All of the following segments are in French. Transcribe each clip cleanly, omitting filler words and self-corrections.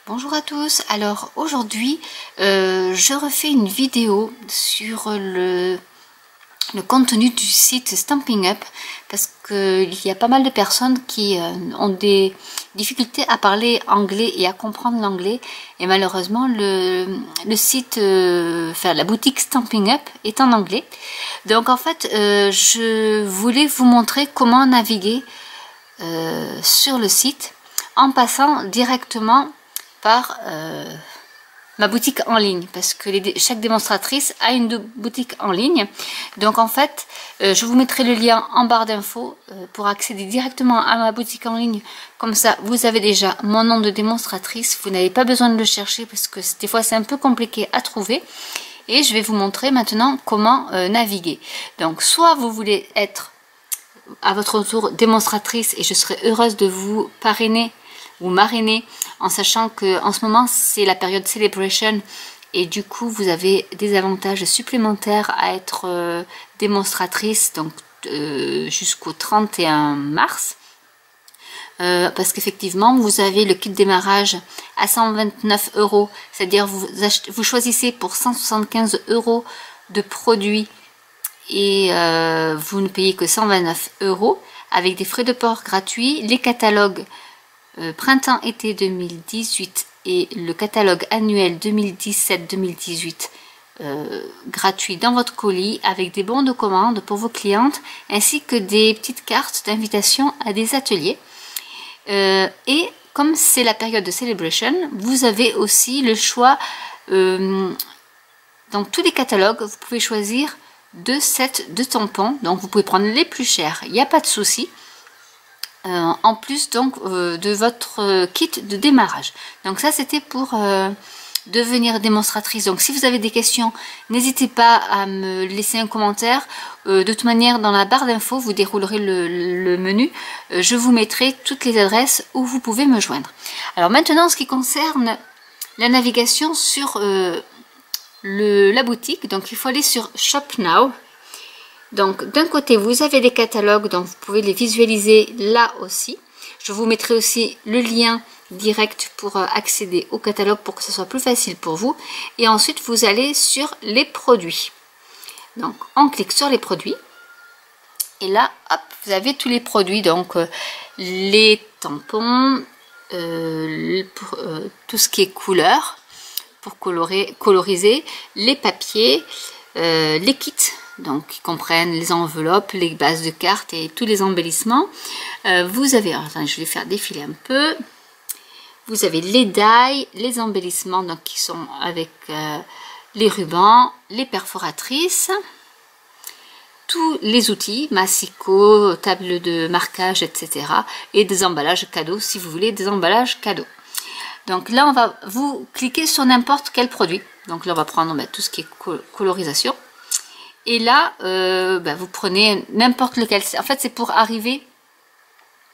Bonjour à tous, alors aujourd'hui je refais une vidéo sur le contenu du site Stampin' Up parce qu'il y a pas mal de personnes qui ont des difficultés à parler anglais et à comprendre l'anglais et malheureusement le site, la boutique Stampin' Up est en anglais. Donc en fait je voulais vous montrer comment naviguer sur le site en passant directement par ma boutique en ligne parce que chaque démonstratrice a une boutique en ligne. Donc en fait je vous mettrai le lien en barre d'infos pour accéder directement à ma boutique en ligne. Comme ça vous avez déjà mon nom de démonstratrice, vous n'avez pas besoin de le chercher parce que des fois c'est un peu compliqué à trouver. Et je vais vous montrer maintenant comment naviguer. Donc soit vous voulez être à votre tour démonstratrice et je serai heureuse de vous parrainer ou marrainer en sachant que en ce moment c'est la période Celebration et du coup vous avez des avantages supplémentaires à être démonstratrice donc jusqu'au 31 mars parce qu'effectivement vous avez le kit démarrage à 129 €, c'est-à-dire vous choisissez pour 175 € de produits et vous ne payez que 129 € avec des frais de port gratuits, les catalogues printemps-été 2018 et le catalogue annuel 2017-2018 gratuit dans votre colis avec des bons de commande pour vos clientes ainsi que des petites cartes d'invitation à des ateliers. Et comme c'est la période de Celebration, vous avez aussi le choix dans tous les catalogues, vous pouvez choisir 2 sets de tampons, donc vous pouvez prendre les plus chers, il n'y a pas de souci. En plus donc de votre kit de démarrage. Donc ça c'était pour devenir démonstratrice. Donc si vous avez des questions, n'hésitez pas à me laisser un commentaire. De toute manière dans la barre d'infos vous déroulerez le menu. Je vous mettrai toutes les adresses où vous pouvez me joindre. Alors maintenant en ce qui concerne la navigation sur la boutique, donc il faut aller sur Shop Now. Donc d'un côté vous avez les catalogues, donc vous pouvez les visualiser là aussi. Je vous mettrai aussi le lien direct pour accéder au catalogue pour que ce soit plus facile pour vous. Et ensuite vous allez sur les produits. Donc on clique sur les produits. Et là hop, vous avez tous les produits, donc les tampons, tout ce qui est couleur pour coloriser, les papiers, les kits. Donc qui comprennent les enveloppes, les bases de cartes et tous les embellissements. Vous avez, attendez, je vais faire défiler un peu. Vous avez les die, les embellissements donc qui sont avec les rubans, les perforatrices, tous les outils, massicot, table de marquage, etc. Et des emballages cadeaux si vous voulez des emballages cadeaux. Donc là on va vous cliquer sur n'importe quel produit. Donc là on va prendre tout ce qui est colorisation. Et là, vous prenez n'importe lequel. En fait, c'est pour arriver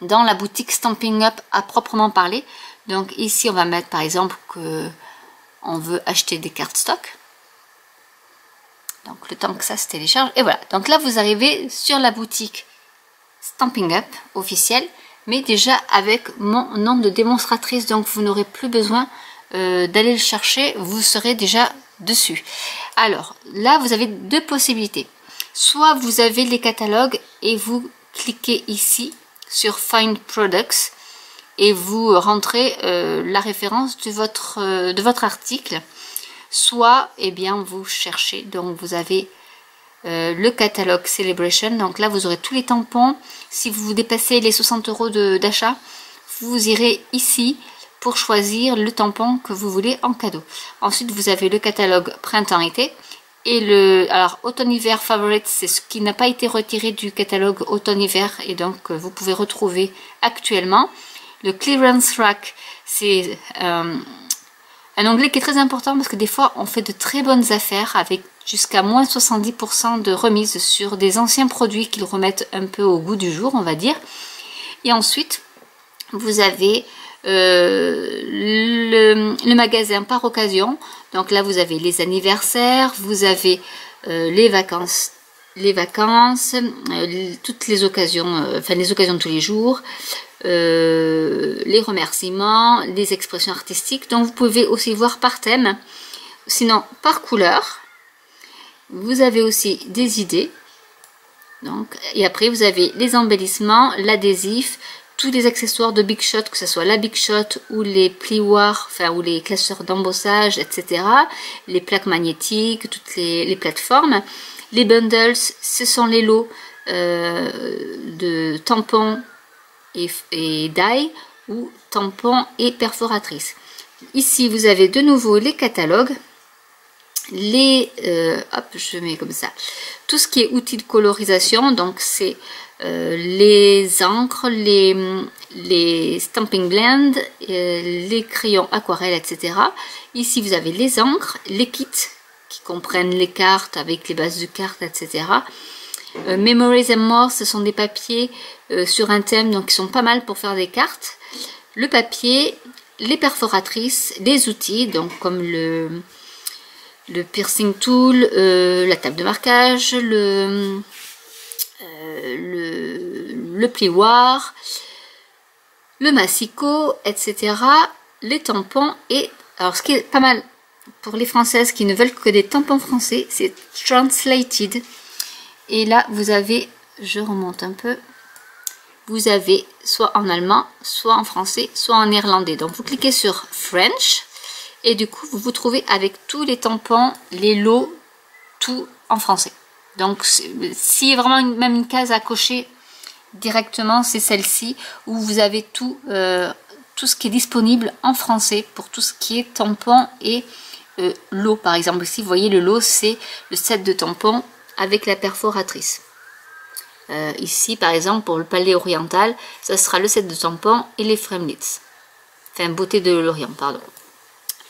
dans la boutique Stampin' Up à proprement parler. Donc ici, on va mettre par exemple que on veut acheter des cartes stock. Donc le temps que ça se télécharge. Et voilà. Donc là, vous arrivez sur la boutique Stampin' Up officielle, mais déjà avec mon nom de démonstratrice. Donc vous n'aurez plus besoin d'aller le chercher. Vous serez déjà dessus. Alors là vous avez deux possibilités, soit vous avez les catalogues et vous cliquez ici sur Find Products et vous rentrez la référence de votre article, soit bien vous cherchez, donc vous avez le catalogue Celebration, donc là vous aurez tous les tampons. Si vous dépassez les 60 € d'achat, vous irez ici pour choisir le tampon que vous voulez en cadeau. Ensuite vous avez le catalogue printemps-été et alors automne-hiver favorite, c'est ce qui n'a pas été retiré du catalogue automne-hiver et donc vous pouvez retrouver actuellement. Le clearance rack, c'est un onglet qui est très important parce que des fois on fait de très bonnes affaires avec jusqu'à moins 70% de remise sur des anciens produits qu'ils remettent un peu au goût du jour, on va dire. Et ensuite vous avez le magasin par occasion. Donc là vous avez les anniversaires, vous avez les vacances, toutes les occasions, les occasions de tous les jours, les remerciements, les expressions artistiques. Donc vous pouvez aussi voir par thème, sinon par couleur. Vous avez aussi des idées. Donc, et après vous avez les embellissements, l'adhésif, tous les accessoires de Big Shot, que ce soit la Big Shot ou les plioirs, enfin ou les classeurs d'embossage, etc. Les plaques magnétiques, toutes les plateformes. Les bundles, ce sont les lots de tampons et die ou tampons et perforatrices. Ici vous avez de nouveau les catalogues. Hop, je mets comme ça, tout ce qui est outils de colorisation, donc c'est les encres, les stamping blends, les crayons aquarelles, etc. Ici vous avez les encres, les kits qui comprennent les cartes avec les bases de cartes, etc. Memories and More, ce sont des papiers sur un thème, donc ils sont pas mal pour faire des cartes. Le papier, les perforatrices, les outils, donc comme le piercing tool, la table de marquage, le plioir, le massicot, etc. Les tampons et, alors ce qui est pas mal pour les françaises qui ne veulent que des tampons français, c'est translated. Et là vous avez, je remonte un peu, vous avez soit en allemand, soit en français, soit en néerlandais. Donc vous cliquez sur French. Et du coup, vous vous trouvez avec tous les tampons, les lots, tout en français. Donc, s'il y a vraiment même une case à cocher directement, c'est celle-ci, où vous avez tout, tout ce qui est disponible en français pour tout ce qui est tampons et lot. Par exemple, ici, vous voyez, le lot, c'est le set de tampons avec la perforatrice. Ici, par exemple, pour le palais oriental, ça sera le set de tampons et les framelits. Enfin, beauté de l'Orient, pardon.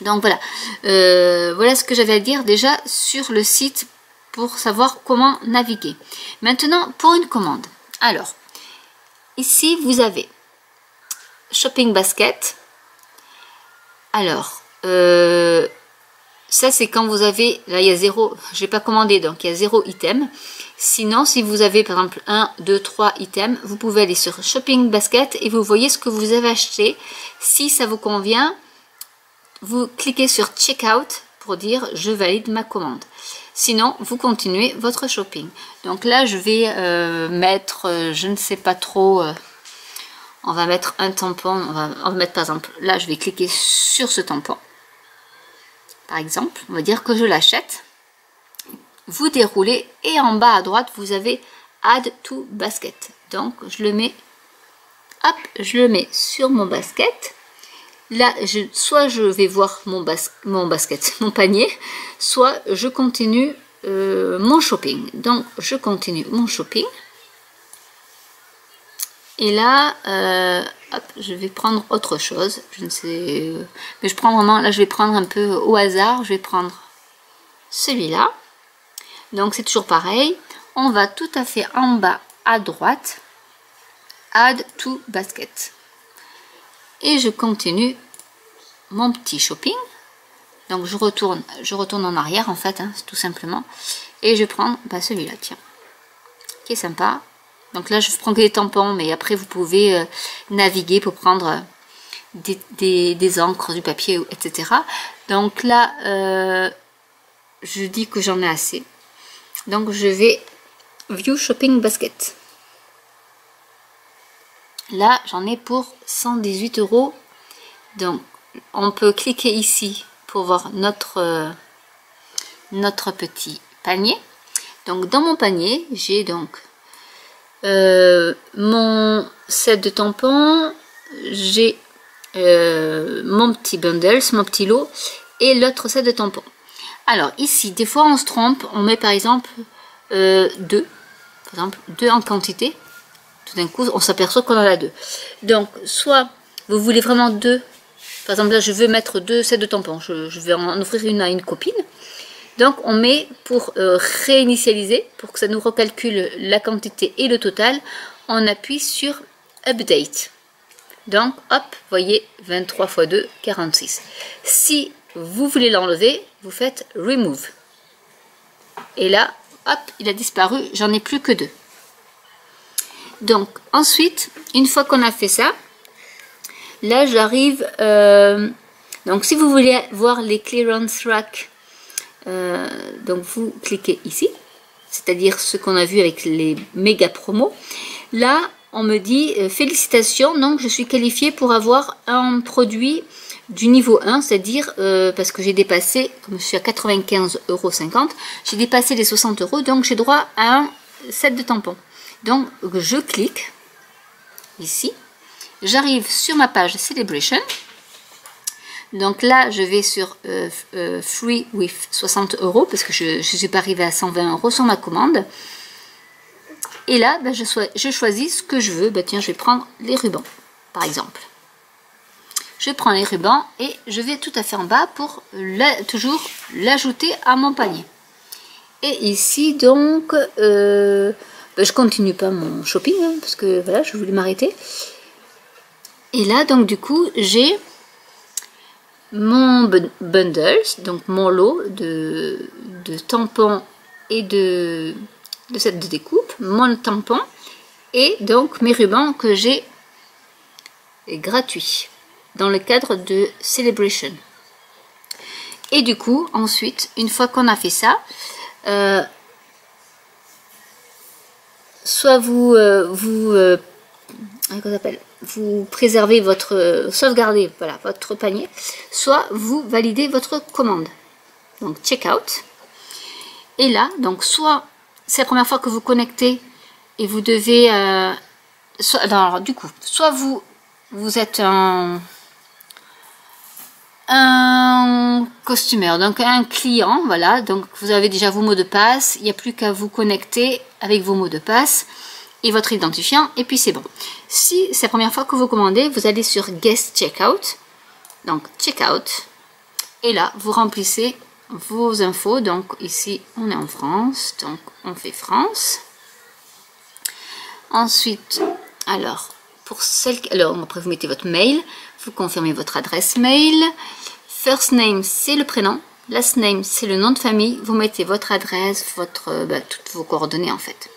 Donc voilà, voilà ce que j'avais à dire déjà sur le site pour savoir comment naviguer. Maintenant, pour une commande. Alors, ici, vous avez Shopping Basket. Alors, ça c'est quand vous avez, là il y a 0, je n'ai pas commandé, donc il y a 0 item. Sinon, si vous avez par exemple 1, 2, 3 items, vous pouvez aller sur Shopping Basket et vous voyez ce que vous avez acheté. Si ça vous convient, vous cliquez sur Checkout pour dire je valide ma commande. Sinon, vous continuez votre shopping. Donc là, je vais mettre, je ne sais pas trop, on va mettre un tampon. On va mettre par exemple, là, je vais cliquer sur ce tampon. Par exemple, on va dire que je l'achète. Vous déroulez et en bas à droite, vous avez Add to Basket. Donc, je le mets, hop, je le mets sur mon basket. Là, soit je vais voir mon panier, soit je continue mon shopping. Donc, je continue mon shopping. Et là, hop, je vais prendre autre chose. Je ne sais... mais je prends vraiment... Là, je vais prendre un peu au hasard. Je vais prendre celui-là. Donc, c'est toujours pareil. On va tout à fait en bas à droite. Add to Basket. Et je continue mon petit shopping. Donc je retourne en arrière en fait, hein, tout simplement. Et je prends celui-là, tiens, qui est sympa. Donc là je prends que des tampons, mais après vous pouvez naviguer pour prendre des encres, du papier, etc. Donc là je dis que j'en ai assez. Donc je vais View Shopping Basket. Là, j'en ai pour 118 €. Donc, on peut cliquer ici pour voir notre petit panier. Donc, dans mon panier, j'ai donc mon set de tampons, j'ai mon petit bundle, mon petit lot, et l'autre set de tampons. Alors, ici, des fois, on se trompe. On met, par exemple, 2. Par exemple, 2 en quantité. Tout d'un coup, on s'aperçoit qu'on en a 2. Donc, soit vous voulez vraiment 2. Par exemple, là, je veux mettre 2 sets de tampons. Je vais en offrir une à une copine. Donc, on met pour réinitialiser, pour que ça nous recalcule la quantité et le total, on appuie sur Update. Donc, hop, voyez, 23 x 2, 46. Si vous voulez l'enlever, vous faites Remove. Et là, hop, il a disparu. J'en ai plus que 2. Donc ensuite, une fois qu'on a fait ça, là j'arrive, donc si vous voulez voir les clearance rack, donc vous cliquez ici, c'est-à-dire ce qu'on a vu avec les méga promos. Là on me dit félicitations, donc je suis qualifiée pour avoir un produit du niveau 1, c'est-à-dire parce que j'ai dépassé, comme je suis à 95,50 €, j'ai dépassé les 60 €, donc j'ai droit à un set de tampons. Donc je clique ici, j'arrive sur ma page Celebration. Donc là je vais sur Free with 60 € parce que je ne suis pas arrivée à 120 € sur ma commande. Et là ben, je choisis ce que je veux. Ben, tiens, je vais prendre les rubans par exemple. Je prends les rubans et je vais tout à fait en bas pour toujours l'ajouter à mon panier. Et ici donc je continue pas mon shopping hein, parce que voilà, je voulais m'arrêter. Et là donc du coup j'ai mon bundle, donc mon lot de tampons et de sets de découpe, mon tampon et donc mes rubans que j'ai gratuits dans le cadre de Celebration. Et du coup ensuite, une fois qu'on a fait ça, soit vous préservez sauvegardez voilà, votre panier, soit vous validez votre commande. Donc checkout. Et là, donc soit c'est la première fois que vous connectez et vous devez, alors du coup, soit vous êtes un costumeur, donc un client, voilà, donc vous avez déjà vos mots de passe, il n'y a plus qu'à vous connecter avec vos mots de passe et votre identifiant, et puis c'est bon. Si c'est la première fois que vous commandez, vous allez sur Guest Checkout, donc Checkout, et là, vous remplissez vos infos, donc ici, on est en France, donc on fait France. Ensuite, alors, pour celle, alors après vous mettez votre mail, vous confirmez votre adresse mail, first name c'est le prénom, last name c'est le nom de famille, vous mettez votre adresse, toutes vos coordonnées en fait.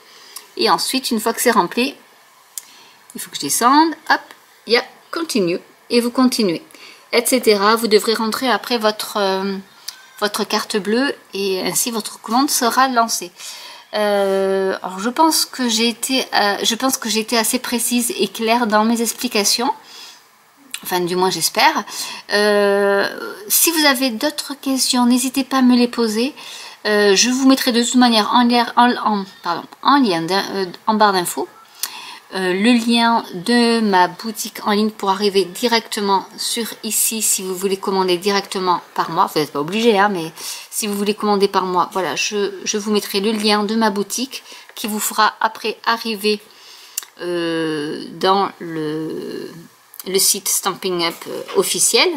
Et ensuite, une fois que c'est rempli, il faut que je descende, hop, il y a continue, et vous continuez, etc. Vous devrez rentrer après votre carte bleue, et ainsi votre commande sera lancée. Alors je pense que j'ai été assez précise et claire dans mes explications. Enfin, du moins j'espère. Si vous avez d'autres questions, n'hésitez pas à me les poser. Je vous mettrai de toute manière en lien en barre d'infos le lien de ma boutique en ligne pour arriver directement sur ici si vous voulez commander directement par moi. Vous n'êtes pas obligé, hein, mais si vous voulez commander par moi, voilà, je vous mettrai le lien de ma boutique qui vous fera après arriver dans le site Stampin' Up officiel.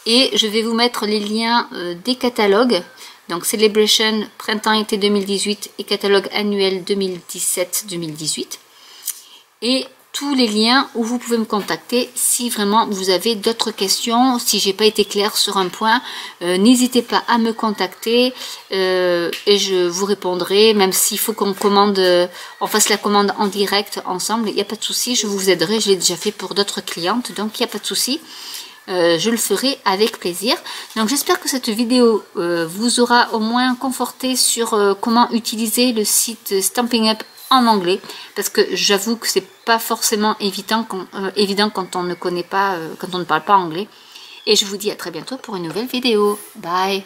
Et je vais vous mettre les liens des catalogues. Donc Celebration Printemps-été 2018 et catalogue annuel 2017-2018. Et tous les liens où vous pouvez me contacter si vraiment vous avez d'autres questions, si j'ai pas été claire sur un point, n'hésitez pas à me contacter et je vous répondrai, même s'il faut qu'on on fasse la commande en direct ensemble, il n'y a pas de souci, je vous aiderai, je l'ai déjà fait pour d'autres clientes, donc il n'y a pas de souci. Je le ferai avec plaisir. Donc j'espère que cette vidéo vous aura au moins conforté sur comment utiliser le site Stampin' Up en anglais, parce que j'avoue que c'est pas forcément évident quand on ne connaît pas, quand on ne parle pas anglais. Et je vous dis à très bientôt pour une nouvelle vidéo. Bye!